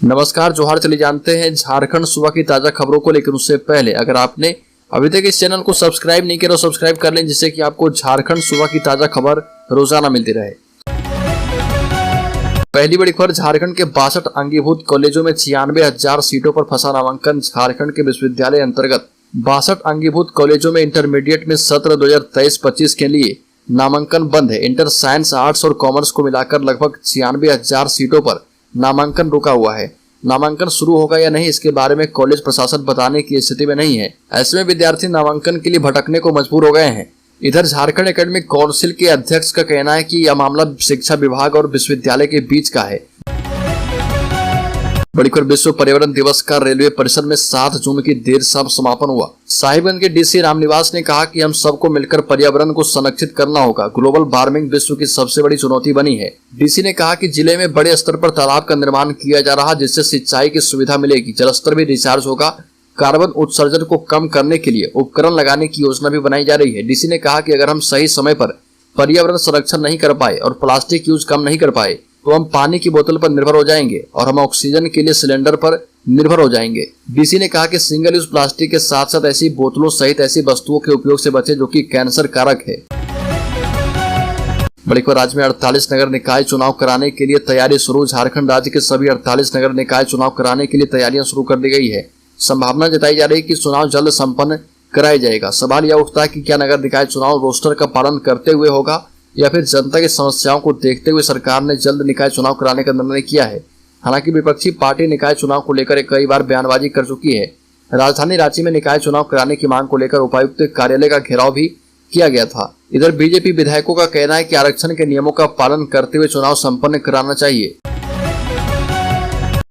नमस्कार, जोहार। चलिए जानते हैं झारखंड सूबा की ताजा खबरों को। लेकिन उससे पहले अगर आपने अभी तक इस चैनल को सब्सक्राइब नहीं किया तो सब्सक्राइब कर लें, जिससे कि आपको झारखंड सूबा की ताजा खबर रोजाना मिलती रहे। पहली बड़ी खबर, झारखंड के 62 अंगीभूत कॉलेजों में 96,000 सीटों पर फंसा नामांकन। झारखंड के विश्वविद्यालय अंतर्गत 62 अंगीभूत कॉलेजों में इंटरमीडिएट में सत्र 2023-25 के लिए नामांकन बंद है। इंटर साइंस, आर्ट्स और कॉमर्स को मिलाकर लगभग 96,000 सीटों पर नामांकन रुका हुआ है। नामांकन शुरू होगा या नहीं, इसके बारे में कॉलेज प्रशासन बताने की स्थिति में नहीं है। ऐसे में विद्यार्थी नामांकन के लिए भटकने को मजबूर हो गए हैं। इधर झारखंड एकेडमिक काउंसिल के अध्यक्ष का कहना है कि यह मामला शिक्षा विभाग और विश्वविद्यालय के बीच का है। बड़ी खबर, विश्व पर्यावरण दिवस का रेलवे परिसर में 7 जून की देर शाम समापन हुआ। साहिबगंज के डीसी रामनिवास ने कहा कि हम सबको मिलकर पर्यावरण को संरक्षित करना होगा। ग्लोबल वार्मिंग विश्व की सबसे बड़ी चुनौती बनी है। डीसी ने कहा कि जिले में बड़े स्तर पर तालाब का निर्माण किया जा रहा, जिससे सिंचाई की सुविधा मिलेगी, जलस्तर भी रिचार्ज होगा। कार्बन उत्सर्जन को कम करने के लिए उपकरण लगाने की योजना भी बनाई जा रही है। डीसी ने कहा कि अगर हम सही समय पर पर्यावरण संरक्षण नहीं कर पाए और प्लास्टिक यूज कम नहीं कर पाए तो हम पानी की बोतल पर निर्भर हो जाएंगे और हम ऑक्सीजन के लिए सिलेंडर पर निर्भर हो जाएंगे। डीसी ने कहा कि सिंगल यूज प्लास्टिक के साथ साथ ऐसी बोतलों सहित ऐसी वस्तुओं के उपयोग से बचें जो कि कैंसर कारक है। बड़ी खबर, राज्य में 48 नगर निकाय चुनाव कराने के लिए तैयारी शुरू। झारखंड राज्य के सभी 48 नगर निकाय चुनाव कराने के लिए तैयारियां शुरू कर दी गई है। संभावना जताई जा रही है कि चुनाव जल्द संपन्न कराया जाएगा। सवाल यह उठता है कि क्या नगर निकाय चुनाव रोस्टर का पालन करते हुए होगा या फिर जनता की समस्याओं को देखते हुए सरकार ने जल्द निकाय चुनाव कराने का निर्णय किया है। हालांकि विपक्षी पार्टी निकाय चुनाव को लेकर कई बार बयानबाजी कर चुकी है। राजधानी रांची में निकाय चुनाव कराने की मांग को लेकर उपायुक्त कार्यालय का घेराव भी किया गया था। इधर बीजेपी विधायकों का कहना है कि आरक्षण के नियमों का पालन करते हुए चुनाव संपन्न कराना चाहिए।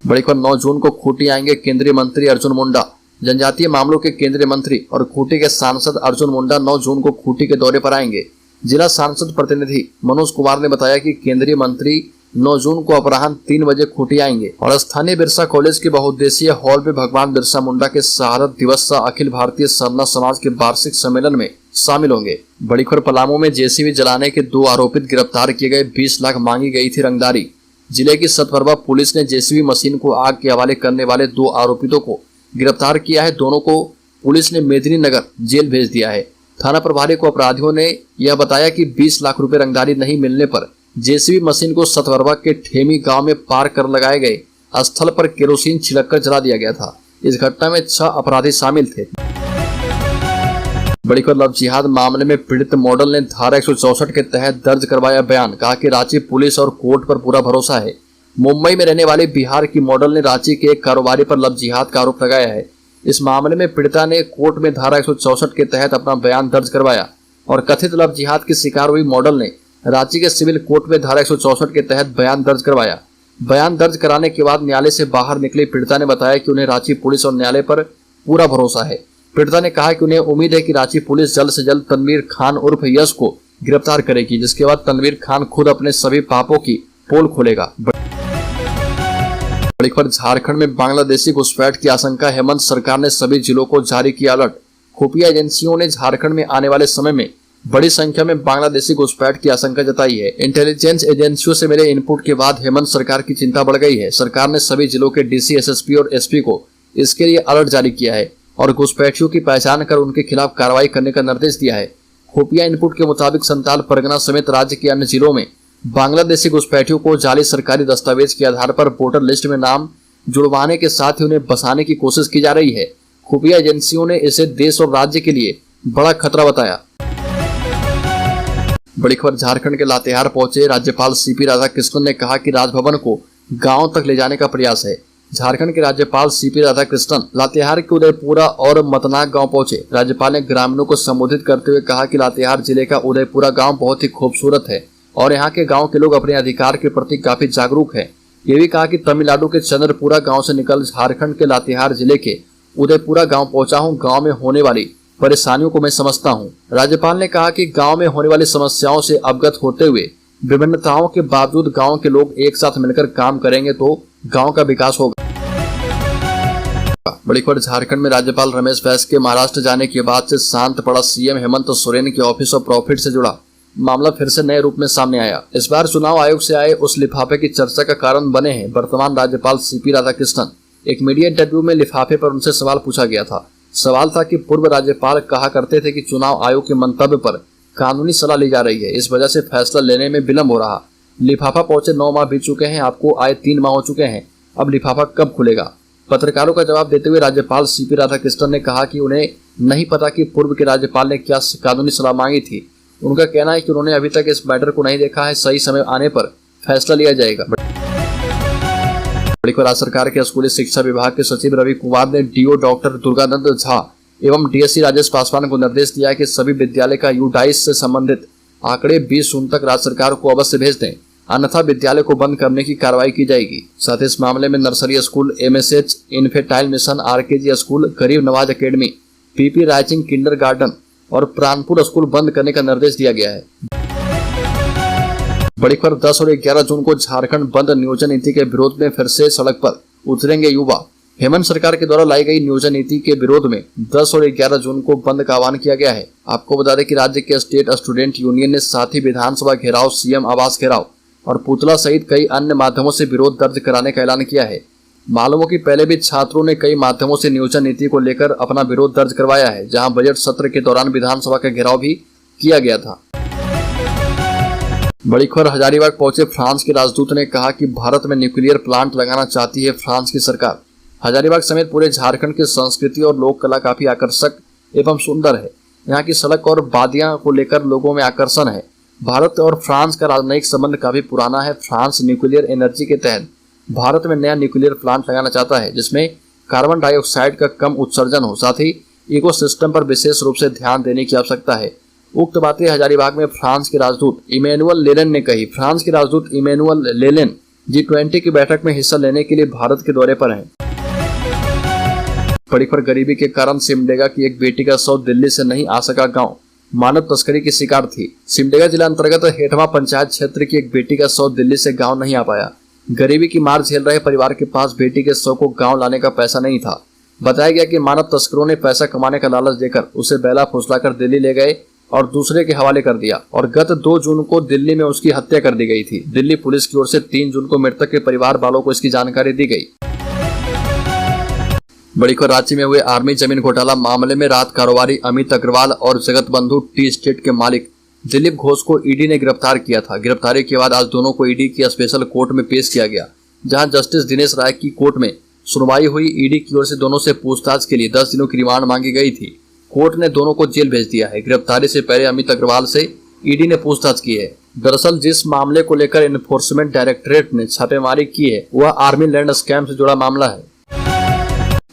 बड़ी खबर, 9 जून को खूंटी आएंगे केंद्रीय मंत्री अर्जुन मुंडा। जनजातीय मामलों के केंद्रीय मंत्री और खूंटी के सांसद अर्जुन मुंडा 9 जून को खूंटी के दौरे पर आएंगे। जिला सांसद प्रतिनिधि मनोज कुमार ने बताया कि केंद्रीय मंत्री 9 जून को अपराह्न 3 बजे खूंटी आएंगे और स्थानीय बिरसा कॉलेज के बहुउद्देशीय हॉल में भगवान बिरसा मुंडा के शहादत दिवस सह अखिल भारतीय सरना समाज के वार्षिक सम्मेलन में शामिल होंगे। बड़ी खबर, पलामू में जेसीबी जलाने के 2 आरोपित गिरफ्तार किए गए। 20 लाख मांगी गई थी रंगदारी। जिले की सतपरवा पुलिस ने जेसीबी मशीन को आग के हवाले करने वाले 2 आरोपितों को गिरफ्तार किया है। दोनों को पुलिस ने मेदिनीनगर जेल भेज दिया है। थाना प्रभारी को अपराधियों ने यह बताया कि 20 लाख रुपए रंगदारी नहीं मिलने पर जेसीबी मशीन को सतवरवा के ठेमी गांव में पार कर लगाए गए स्थल पर केरोसिन छिड़ककर जला दिया गया था। इस घटना में 6 अपराधी शामिल थे। बड़ी खबर, लव जिहाद मामले में पीड़ित मॉडल ने धारा 164 के तहत दर्ज करवाया बयान। कहा कि रांची पुलिस और कोर्ट पर पूरा भरोसा है। मुंबई में रहने वाले बिहार की मॉडल ने रांची के एक कारोबारी पर लव जिहाद का आरोप लगाया है। इस मामले में पीड़िता ने कोर्ट में धारा 164 के तहत अपना बयान दर्ज करवाया और कथित लव जिहाद की शिकार हुई मॉडल ने रांची के सिविल कोर्ट में धारा 164 के तहत बयान दर्ज करवाया। बयान दर्ज कराने के बाद न्यायालय से बाहर निकली पीड़िता ने बताया कि उन्हें रांची पुलिस और न्यायालय पर पूरा भरोसा है। पीड़िता ने कहा कि उन्हें उम्मीद है कि रांची पुलिस जल्द से जल्द तनवीर खान उर्फ यश को गिरफ्तार करेगी, जिसके बाद तनवीर खान खुद अपने सभी पापों की पोल खोलेगा। बड़ी खबर, झारखंड में बांग्लादेशी घुसपैठ की आशंका। हेमंत सरकार ने सभी जिलों को जारी किया अलर्ट। खुफिया एजेंसियों ने झारखंड में आने वाले समय में बड़ी संख्या में बांग्लादेशी घुसपैठ की आशंका जताई है। इंटेलिजेंस एजेंसियों से मिले इनपुट के बाद हेमंत सरकार की चिंता बढ़ गई है। सरकार ने सभी जिलों के डीसी, एसएसपी और एसपी को इसके लिए अलर्ट जारी किया है और घुसपैठियों की पहचान कर उनके खिलाफ कार्रवाई करने का निर्देश दिया है। खुफिया इनपुट के मुताबिक संताल परगना समेत राज्य के अन्य जिलों में बांग्लादेशी घुसपैठियों को जाली सरकारी दस्तावेज के आधार पर वोटर लिस्ट में नाम जुड़वाने के साथ ही उन्हें बसाने की कोशिश की जा रही है। खुफिया एजेंसियों ने इसे देश और राज्य के लिए बड़ा खतरा बताया। बड़ी खबर, झारखंड के लातेहार पहुंचे राज्यपाल सीपी राधाकृष्णन ने कहा कि राजभवन को गांव तक ले जाने का प्रयास है। झारखंड के राज्यपाल सीपी राधाकृष्णन लातेहार के उदयपुरा और मतनाक गांव पहुंचे। राज्यपाल ने ग्रामीणों को संबोधित करते हुए कहा कि लातेहार जिले का उदयपुरा गांव बहुत ही खूबसूरत है और यहाँ के गांव के लोग अपने अधिकार के प्रति काफी जागरूक हैं। ये भी कहा कि तमिलनाडु के चंद्रपुरा गांव से निकल झारखंड के लातेहार जिले के उदयपुरा गांव पहुंचा हूं। गांव में होने वाली परेशानियों को मैं समझता हूं। राज्यपाल ने कहा कि गांव में होने वाली समस्याओं से अवगत होते हुए विभिन्नताओं के बावजूद गांव के लोग एक साथ मिलकर काम करेंगे तो गांव का विकास होगा। बड़ी खबर, झारखंड में राज्यपाल रमेश बैस के महाराष्ट्र जाने के बाद से शांत पड़ा सीएम हेमंत सोरेन के ऑफिस ऑफ प्रॉफिट से जुड़ा मामला फिर से नए रूप में सामने आया। इस बार चुनाव आयोग से आए उस लिफाफे की चर्चा का कारण बने हैं वर्तमान राज्यपाल सीपी राधाकृष्णन। एक मीडिया इंटरव्यू में लिफाफे पर उनसे सवाल पूछा गया था। सवाल था कि पूर्व राज्यपाल कहा करते थे कि चुनाव आयोग के मंतव्य पर कानूनी सलाह ली जा रही है, इस वजह से फैसला लेने में विलंब हो रहा। लिफाफा पहुंचे 9 माह बीत चुके हैं, आपको आए 3 माह हो चुके हैं, अब लिफाफा कब खुलेगा? पत्रकारों का जवाब देते हुए राज्यपाल सीपी राधाकृष्णन ने कहा कि उन्हें नहीं पता कि पूर्व के राज्यपाल ने क्या कानूनी सलाह मांगी थी। उनका कहना है कि उन्होंने अभी तक इस मैटर को नहीं देखा है, सही समय आने पर फैसला लिया जाएगा। राज्य सरकार के स्कूली शिक्षा विभाग के सचिव रवि कुमार ने डीओ डॉक्टर दुर्गानंद झा एवं डीएससी राजेश पासवान को निर्देश दिया है कि सभी विद्यालय का यूडाइस से संबंधित आंकड़े 20 जून तक राज्य सरकार को अवश्य भेज दें, अन्यथा विद्यालय को बंद करने की कार्रवाई की जाएगी। साथ ही इस मामले में nursery school, MSH, infantile mission, RKG school, Garib Nawaz academy, PP राइचिंग किंडरगार्टन और प्राणपुर स्कूल बंद करने का निर्देश दिया गया है। बड़ी खबर 10 और 11 जून को झारखंड बंद नियोजन नीति के विरोध में फिर से सड़क पर उतरेंगे युवा। हेमंत सरकार के द्वारा लाई गई नियोजन नीति के विरोध में 10 और 11 जून को बंद का आह्वान किया गया है। आपको बता दें कि राज्य के स्टेट स्टूडेंट यूनियन ने साथ ही विधानसभा घेराव, सीएम आवास घेराव और पुतला सहित कई अन्य माध्यमों से विरोध दर्ज कराने का ऐलान किया है। मालूम हो कि पहले भी छात्रों ने कई माध्यमों से नियोजन नीति को लेकर अपना विरोध दर्ज करवाया है, जहां बजट सत्र के दौरान विधानसभा का घेराव भी किया गया था। बड़ी खबर हजारीबाग पहुंचे फ्रांस के राजदूत ने कहा कि भारत में न्यूक्लियर प्लांट लगाना चाहती है फ्रांस की सरकार। हजारीबाग समेत पूरे झारखंड की संस्कृति और लोक कला काफी आकर्षक एवं सुंदर है। यहाँ की सड़क और वादियां को लेकर लोगों में आकर्षण है। भारत और फ्रांस का राजनयिक संबंध काफी पुराना है। फ्रांस न्यूक्लियर एनर्जी के तहत भारत में नया न्यूक्लियर प्लांट लगाना चाहता है, जिसमें कार्बन डाइऑक्साइड का कम उत्सर्जन हो, साथ ही इकोसिस्टम पर विशेष रूप से ध्यान देने की आवश्यकता है। उक्त बातें हजारीबाग में फ्रांस के राजदूत इमैनुअल लेलेन ने कही। फ्रांस के राजदूत इमैनुअल लेलेन G20 की बैठक में हिस्सा लेने के लिए भारत के दौरे पर हैं। बड़ी खबर गरीबी के कारण सिमडेगा की एक बेटी का शव दिल्ली से नहीं आ सका गांव, मानव तस्करी की शिकार थी। सिमडेगा जिला अंतर्गत हेठवा पंचायत क्षेत्र की एक बेटी का शव दिल्ली से गांव नहीं आ पाया। गरीबी की मार झेल रहे परिवार के पास बेटी के शव को गांव लाने का पैसा नहीं था। बताया गया कि मानव तस्करों ने पैसा कमाने का लालच देकर उसे बेला फुसलाकर दिल्ली ले गए और दूसरे के हवाले कर दिया और गत 2 जून को दिल्ली में उसकी हत्या कर दी गई थी। दिल्ली पुलिस की ओर से 3 जून को मृतक के परिवार वालों को इसकी जानकारी दी गई। बड़ी खबर रांची में हुए आर्मी जमीन घोटाला मामले में राहत कारोबारी अमित अग्रवाल और जगत बंधु टी स्टेट के मालिक दिलीप घोष को ईडी ने गिरफ्तार किया था। गिरफ्तारी के बाद आज दोनों को ईडी की स्पेशल कोर्ट में पेश किया गया, जहां जस्टिस दिनेश राय की कोर्ट में सुनवाई हुई। ईडी की ओर से दोनों से पूछताछ के लिए 10 दिनों की रिमांड मांगी गई थी। कोर्ट ने दोनों को जेल भेज दिया है। गिरफ्तारी से पहले अमित अग्रवाल से ईडी ने पूछताछ की है। दरअसल जिस मामले को लेकर एनफोर्समेंट डायरेक्टरेट ने छापेमारी की है वह आर्मी लैंड स्कैम से जुड़ा मामला है।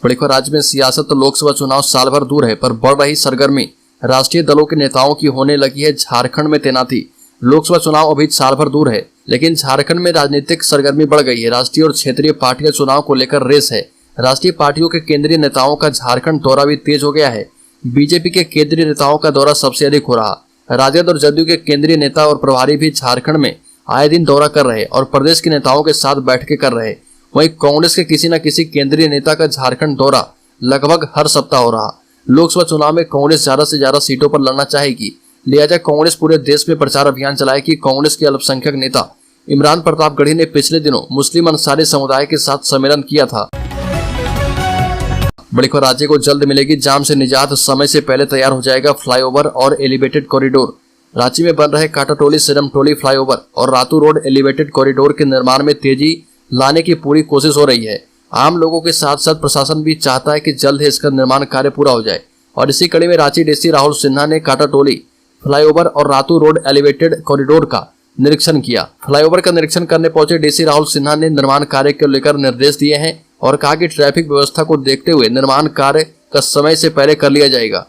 बड़ी खबर राज्य में सियासत तो लोकसभा चुनाव साल भर दूर है, पर बढ़ रही सरगर्मी। राष्ट्रीय दलों के नेताओं की होने लगी है झारखंड में तैनाती। लोकसभा चुनाव अभी साल भर दूर है, लेकिन झारखंड में राजनीतिक सरगर्मी बढ़ गई है। राष्ट्रीय और क्षेत्रीय पार्टियां चुनाव को लेकर रेस है। राष्ट्रीय पार्टियों के केंद्रीय नेताओं का झारखंड दौरा भी तेज हो गया है। बीजेपी के केंद्रीय नेताओं का दौरा सबसे अधिक हो रहा। राजद और जदयू के केंद्रीय नेता और प्रभारी भी झारखंड में आए दिन दौरा कर रहे और प्रदेश के नेताओं के साथ बैठकें कर रहे। वहीं कांग्रेस के किसी न किसी केंद्रीय नेता का झारखंड दौरा लगभग हर सप्ताह हो रहा। लोकसभा चुनाव में कांग्रेस ज्यादा से ज्यादा सीटों पर लड़ना चाहेगी, लिहाजा कांग्रेस पूरे देश में प्रचार अभियान चलाएगी। कांग्रेस के अल्पसंख्यक नेता इमरान प्रतापगढ़ी ने पिछले दिनों मुस्लिम अंसारी समुदाय के साथ सम्मेलन किया था। बड़ी खबर राज्य को जल्द मिलेगी जाम से निजात। समय से पहले तैयार हो जाएगा फ्लाईओवर और एलिवेटेड कॉरिडोर। रांची में बन रहे काटाटोली सिरमटोली फ्लाईओवर और रातू रोड एलिवेटेड कॉरिडोर के निर्माण में तेजी लाने की पूरी कोशिश हो रही है। आम लोगों के साथ साथ प्रशासन भी चाहता है कि जल्द ही इसका निर्माण कार्य पूरा हो जाए। और इसी कड़ी में रांची डीसी राहुल सिन्हा ने काटाटोली फ्लाईओवर और रातू रोड एलिवेटेड कॉरिडोर का निरीक्षण किया। फ्लाईओवर का निरीक्षण करने पहुंचे डीसी राहुल सिन्हा ने निर्माण कार्य को लेकर निर्देश दिए हैं और कहा कि ट्रैफिक व्यवस्था को देखते हुए निर्माण कार्य का समय से पहले कर लिया जाएगा।